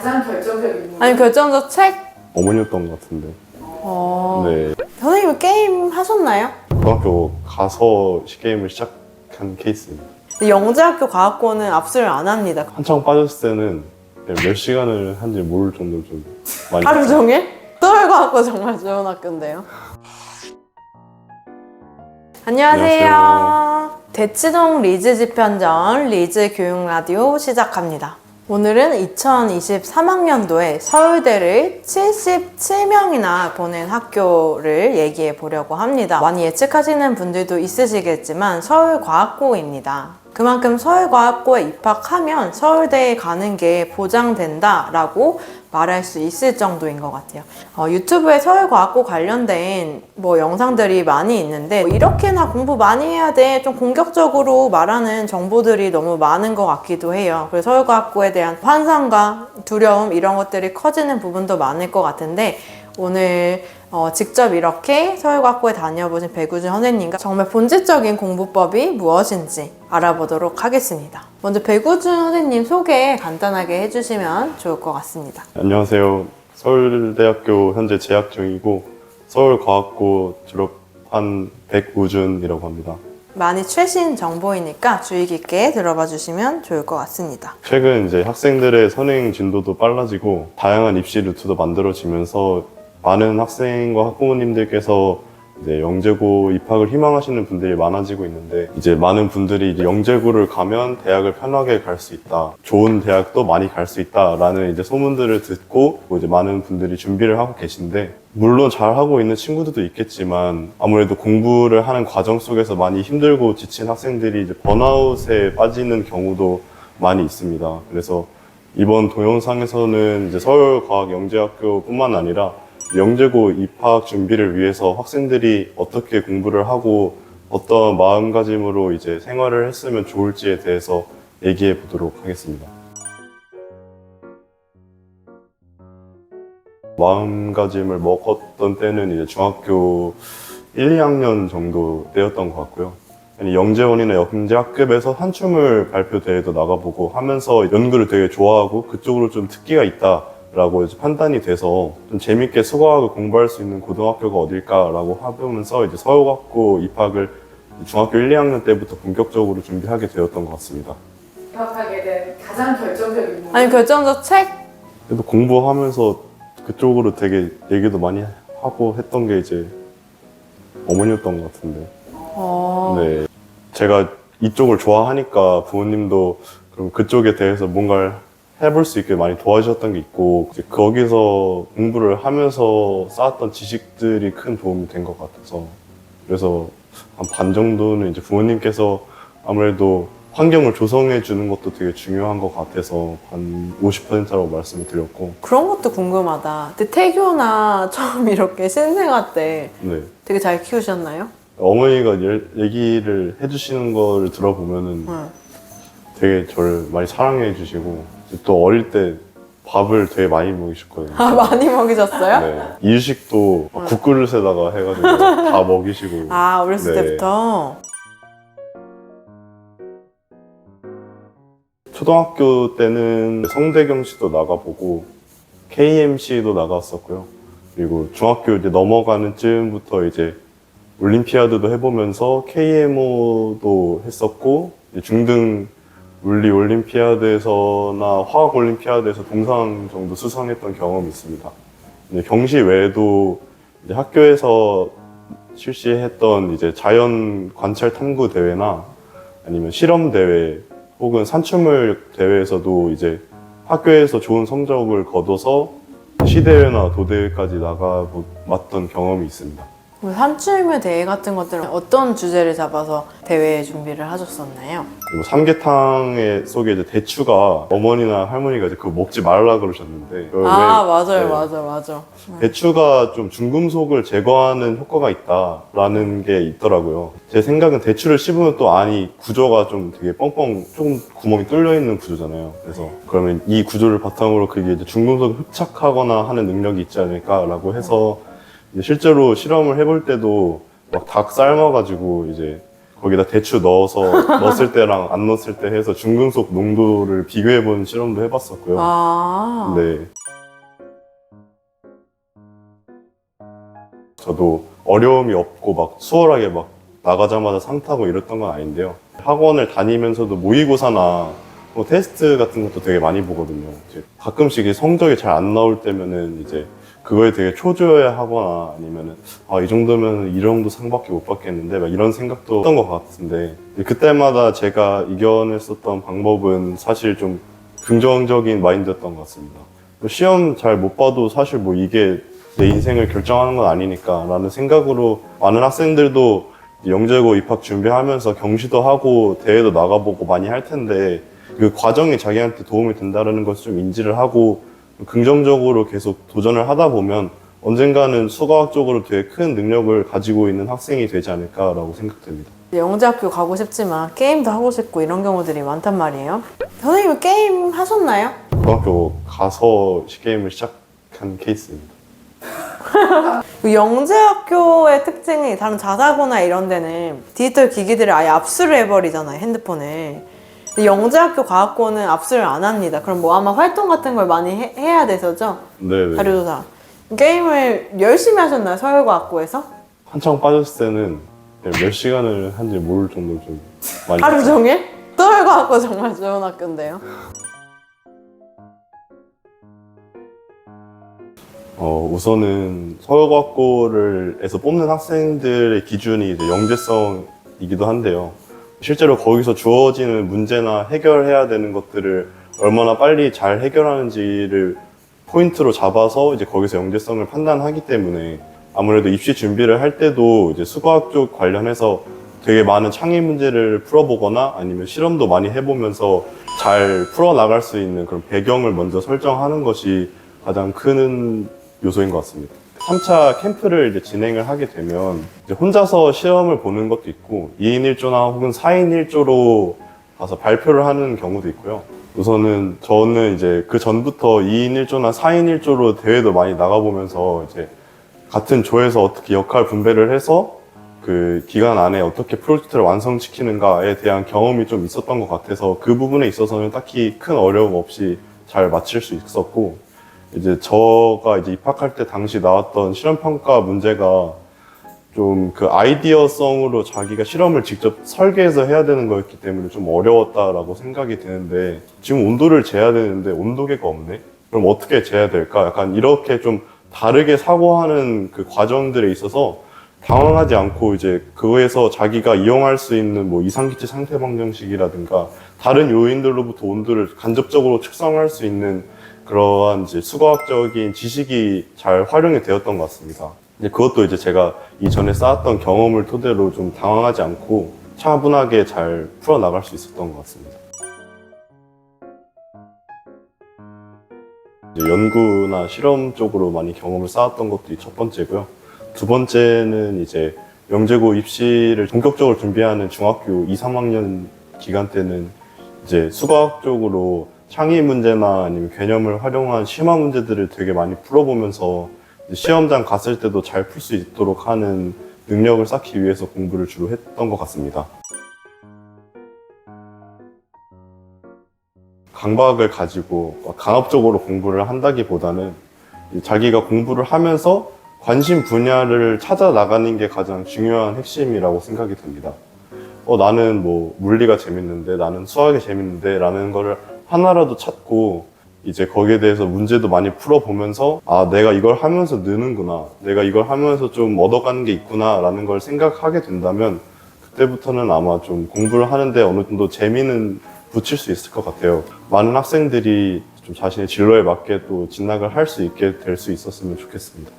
가장 결정적인 아니 결정적 책? 어머니였던 것 같은데. 네. 선생님은 게임 하셨나요? 고등학교 가서 게임을 시작한 케이스입니다. 영재학교 과학고는 압수를 안 합니다. 한창 빠졌을 때는 그냥 몇 시간을 한지 모를 정도로 좀 많이 하루 했어요. 종일? 서울과학고 정말 좋은 학교인데요. 안녕하세요. 대치동 리즈 집현전 리즈 교육 라디오 시작합니다. 오늘은 2023학년도에 서울대를 77명이나 보낸 학교를 얘기해 보려고 합니다. 많이 예측하시는 분들도 있으시겠지만 서울과학고입니다. 그만큼 서울과학고에 입학하면 서울대에 가는 게 보장된다라고 말할 수 있을 정도인 것 같아요. 유튜브에 서울과학고 관련된 영상들이 많이 있는데 이렇게나 공부 많이 해야 돼, 좀 공격적으로 말하는 정보들이 너무 많은 것 같기도 해요. 그래서 서울과학고에 대한 환상과 두려움 이런 것들이 커지는 부분도 많을 것 같은데 오늘 직접 이렇게 서울과학고에 다녀보신 배구준 선생님과 정말 본질적인 공부법이 무엇인지 알아보도록 하겠습니다. 먼저 배구준 선생님 소개 간단하게 해주시면 좋을 것 같습니다. 안녕하세요. 서울대학교 현재 재학 중이고 서울과학고 졸업한 백우준이라고 합니다. 많이 최신 정보이니까 주의 깊게 들어봐 주시면 좋을 것 같습니다. 최근 이제 학생들의 선행 진도도 빨라지고 다양한 입시 루트도 만들어지면서 많은 학생과 학부모님들께서 이제 영재고 입학을 희망하시는 분들이 많아지고 있는데 이제 많은 분들이 이제 영재고를 가면 대학을 편하게 갈 수 있다, 좋은 대학도 많이 갈 수 있다라는 이제 소문들을 듣고 이제 많은 분들이 준비를 하고 계신데 물론 잘 하고 있는 친구들도 있겠지만 아무래도 공부를 하는 과정 속에서 많이 힘들고 지친 학생들이 이제 번아웃에 빠지는 경우도 많이 있습니다. 그래서 이번 동영상에서는 이제 서울과학영재학교뿐만 아니라 영재고 입학 준비를 위해서 학생들이 어떻게 공부를 하고 어떤 마음가짐으로 이제 생활을 했으면 좋을지에 대해서 얘기해 보도록 하겠습니다. 마음가짐을 먹었던 때는 이제 중학교 1, 2학년 정도 때였던 것 같고요. 영재원이나 영재학급에서 한춤을 발표 대회도 나가보고 하면서 연구를 되게 좋아하고 그쪽으로 좀 특기가 있다라고 이제 판단이 돼서 좀 재밌게 수고하고 공부할 수 있는 고등학교가 어딜까라고 해보면서 이제 서울과학고 입학을 중학교 1, 2학년 때부터 본격적으로 준비하게 되었던 것 같습니다. 입학하게 된 가장 결정적인 부분. 아니 결정적 책? 그래도 공부하면서 그쪽으로 되게 얘기도 많이 하고 했던 게 이제 어머니였던 것 같은데. 네. 제가 이쪽을 좋아하니까 부모님도 그럼 그쪽에 대해서 뭔가를 해볼 수 있게 많이 도와주셨던 게 있고 이제 거기서 공부를 하면서 쌓았던 지식들이 큰 도움이 된 것 같아서 그래서 한 반 정도는 이제 부모님께서 아무래도 환경을 조성해 주는 것도 되게 중요한 것 같아서 한 50%라고 말씀을 드렸고 그런 것도 궁금하다. 근데 태교나 처음 이렇게 신생아 때 네. 되게 잘 키우셨나요? 어머니가 얘기를 해주시는 거를 들어보면은 되게 저를 많이 사랑해 주시고 또 어릴 때 밥을 되게 많이 먹이셨거든요. 아 많이 먹이셨어요? 네. 이유식도 국그릇에다가 해가지고 다 먹이시고. 아 어렸을 네. 때부터? 초등학교 때는 성대경시도 나가보고 KMC도 나갔었고요. 그리고 중학교 이제 넘어가는 쯤부터 이제 올림피아드도 해보면서 KMO도 했었고 중등 물리 올림피아드에서나 화학 올림피아드에서 동상 정도 수상했던 경험이 있습니다. 경시 외에도 이제 학교에서 실시했던 이제 자연 관찰 탐구 대회나 아니면 실험 대회 혹은 산춤을 대회에서도 이제 학교에서 좋은 성적을 거둬서 시대회나 도대회까지 나가봤던 경험이 있습니다. 산출물 대회 같은 것들은 어떤 주제를 잡아서 대회 준비를 하셨었나요? 그리고 삼계탕 속에 이제 대추가 어머니나 할머니가 이제 그거 먹지 말라 그러셨는데 아 맞아요. 네. 맞아. 대추가 좀 중금속을 제거하는 효과가 있다라는 게 있더라고요. 제 생각은 대추를 씹으면 또 안이 구조가 좀 되게 뻥뻥 조금 구멍이 뚫려 있는 구조잖아요. 그래서 그러면 이 구조를 바탕으로 그게 이제 중금속을 흡착하거나 하는 능력이 있지 않을까라고 해서 실제로 실험을 해볼 때도 막 닭 삶아가지고 이제 거기다 대추 넣었을 때랑 안 넣었을 때 해서 중금속 농도를 비교해본 실험도 해봤었고요. 아. 네. 저도 어려움이 없고 막 수월하게 막 나가자마자 상 타고 이랬던 건 아닌데요. 학원을 다니면서도 모의고사나 뭐 테스트 같은 것도 되게 많이 보거든요. 이제 가끔씩 성적이 잘 안 나올 때면은 이제 그거에 되게 초조해하거나 아니면은 이 정도면 이 정도 상밖에 못 받겠는데 막 이런 생각도 했던 것 같은데 그때마다 제가 이겨냈었던 방법은 사실 좀 긍정적인 마인드였던 것 같습니다. 시험 잘 못 봐도 사실 뭐 이게 내 인생을 결정하는 건 아니니까 라는 생각으로 많은 학생들도 영재고 입학 준비하면서 경시도 하고 대회도 나가보고 많이 할 텐데 그 과정이 자기한테 도움이 된다는 것을 좀 인지를 하고 긍정적으로 계속 도전을 하다 보면 언젠가는 수과학적으로 되게 큰 능력을 가지고 있는 학생이 되지 않을까라고 생각됩니다. 영재학교 가고 싶지만 게임도 하고 싶고 이런 경우들이 많단 말이에요. 선생님은 게임 하셨나요? 고등학교 가서 게임을 시작한 케이스입니다. 영재학교의 특징이 다른 자사고나 이런 데는 디지털 기기들을 아예 압수를 해버리잖아요, 핸드폰을. 근데 영재학교 과학고는 압수를 안 합니다. 그럼 뭐 아마 활동 같은 걸 많이 해야 돼서죠? 네네. 자료조사. 게임을 열심히 하셨나요, 서울과학고에서? 한창 빠졌을 때는 몇 시간을 한지 모를 정도로 좀 많이 하루 종일? 서울과학고 정말 좋은 학교인데요. 우선은 서울과학고에서 뽑는 학생들의 기준이 이제 영재성이기도 한데요. 실제로 거기서 주어지는 문제나 해결해야 되는 것들을 얼마나 빨리 잘 해결하는지를 포인트로 잡아서 이제 거기서 영재성을 판단하기 때문에 아무래도 입시 준비를 할 때도 이제 수과학 쪽 관련해서 되게 많은 창의 문제를 풀어보거나 아니면 실험도 많이 해보면서 잘 풀어나갈 수 있는 그런 배경을 먼저 설정하는 것이 가장 큰 요소인 것 같습니다. 3차 캠프를 이제 진행을 하게 되면 이제 혼자서 시험을 보는 것도 있고 2인 1조나 혹은 4인 1조로 가서 발표를 하는 경우도 있고요. 우선은 저는 이제 그 전부터 2인 1조나 4인 1조로 대회도 많이 나가보면서 이제 같은 조에서 어떻게 역할 분배를 해서 그 기간 안에 어떻게 프로젝트를 완성시키는가에 대한 경험이 좀 있었던 것 같아서 그 부분에 있어서는 딱히 큰 어려움 없이 잘 마칠 수 있었고 이제 저가 이제 입학할 때 당시 나왔던 실험평가 문제가 좀 그 아이디어성으로 자기가 실험을 직접 설계해서 해야 되는 거였기 때문에 좀 어려웠다라고 생각이 드는데 지금 온도를 재야 되는데 온도계가 없네? 그럼 어떻게 재야 될까? 약간 이렇게 좀 다르게 사고하는 그 과정들에 있어서 당황하지 않고 이제 그거에서 자기가 이용할 수 있는 뭐 이상기체 상태 방정식이라든가 다른 요인들로부터 온도를 간접적으로 측정할 수 있는 그러한 이제 수과학적인 지식이 잘 활용이 되었던 것 같습니다. 이제 그것도 이제 제가 이전에 쌓았던 경험을 토대로 좀 당황하지 않고 차분하게 잘 풀어나갈 수 있었던 것 같습니다. 이제 연구나 실험 쪽으로 많이 경험을 쌓았던 것도 첫 번째고요. 두 번째는 이제 영재고 입시를 본격적으로 준비하는 중학교 2, 3학년 기간 때는 이제 수과학 쪽으로 창의 문제나 아니면 개념을 활용한 심화 문제들을 되게 많이 풀어보면서 시험장 갔을 때도 잘 풀 수 있도록 하는 능력을 쌓기 위해서 공부를 주로 했던 것 같습니다. 강박을 가지고 강압적으로 공부를 한다기보다는 자기가 공부를 하면서 관심 분야를 찾아 나가는 게 가장 중요한 핵심이라고 생각이 듭니다. 나는 뭐 물리가 재밌는데 나는 수학이 재밌는데 라는 거를 하나라도 찾고 이제 거기에 대해서 문제도 많이 풀어보면서 내가 이걸 하면서 느는구나, 내가 이걸 하면서 좀 얻어가는 게 있구나 라는 걸 생각하게 된다면 그때부터는 아마 좀 공부를 하는데 어느 정도 재미는 붙일 수 있을 것 같아요. 많은 학생들이 좀 자신의 진로에 맞게 또 진학을 할 수 있게 될 수 있었으면 좋겠습니다.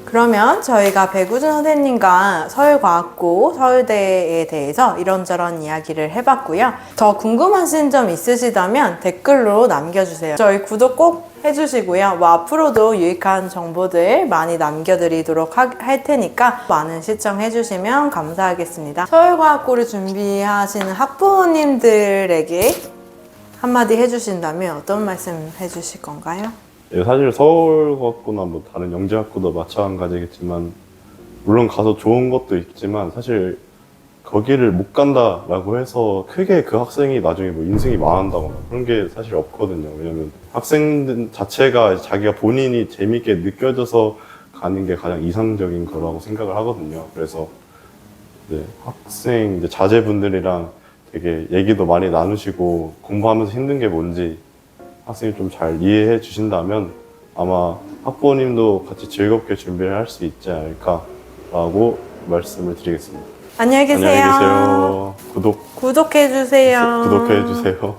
그러면 저희가 백우준 선생님과 서울과학고, 서울대에 대해서 이런저런 이야기를 해봤고요. 더 궁금하신 점 있으시다면 댓글로 남겨주세요. 저희 구독 꼭 해주시고요. 뭐 앞으로도 유익한 정보들 많이 남겨드리도록 할 테니까 많은 시청해주시면 감사하겠습니다. 서울과학고를 준비하시는 학부모님들에게 한마디 해주신다면 어떤 말씀 해주실 건가요? 사실 서울과학고나 뭐 다른 영재학고도 마찬가지겠지만 물론 가서 좋은 것도 있지만 사실 거기를 못 간다라고 해서 크게 그 학생이 나중에 뭐 인생이 망한다거나 그런 게 사실 없거든요. 왜냐면 학생 자체가 자기가 본인이 재밌게 느껴져서 가는 게 가장 이상적인 거라고 생각을 하거든요. 그래서 이제 학생 이제 자제분들이랑 되게 얘기도 많이 나누시고 공부하면서 힘든 게 뭔지 학생이 좀 잘 이해해 주신다면 아마 학부모님도 같이 즐겁게 준비를 할 수 있지 않을까라고 말씀을 드리겠습니다. 안녕히 계세요. 안녕히 계세요. 구독해 주세요. 구독해 주세요.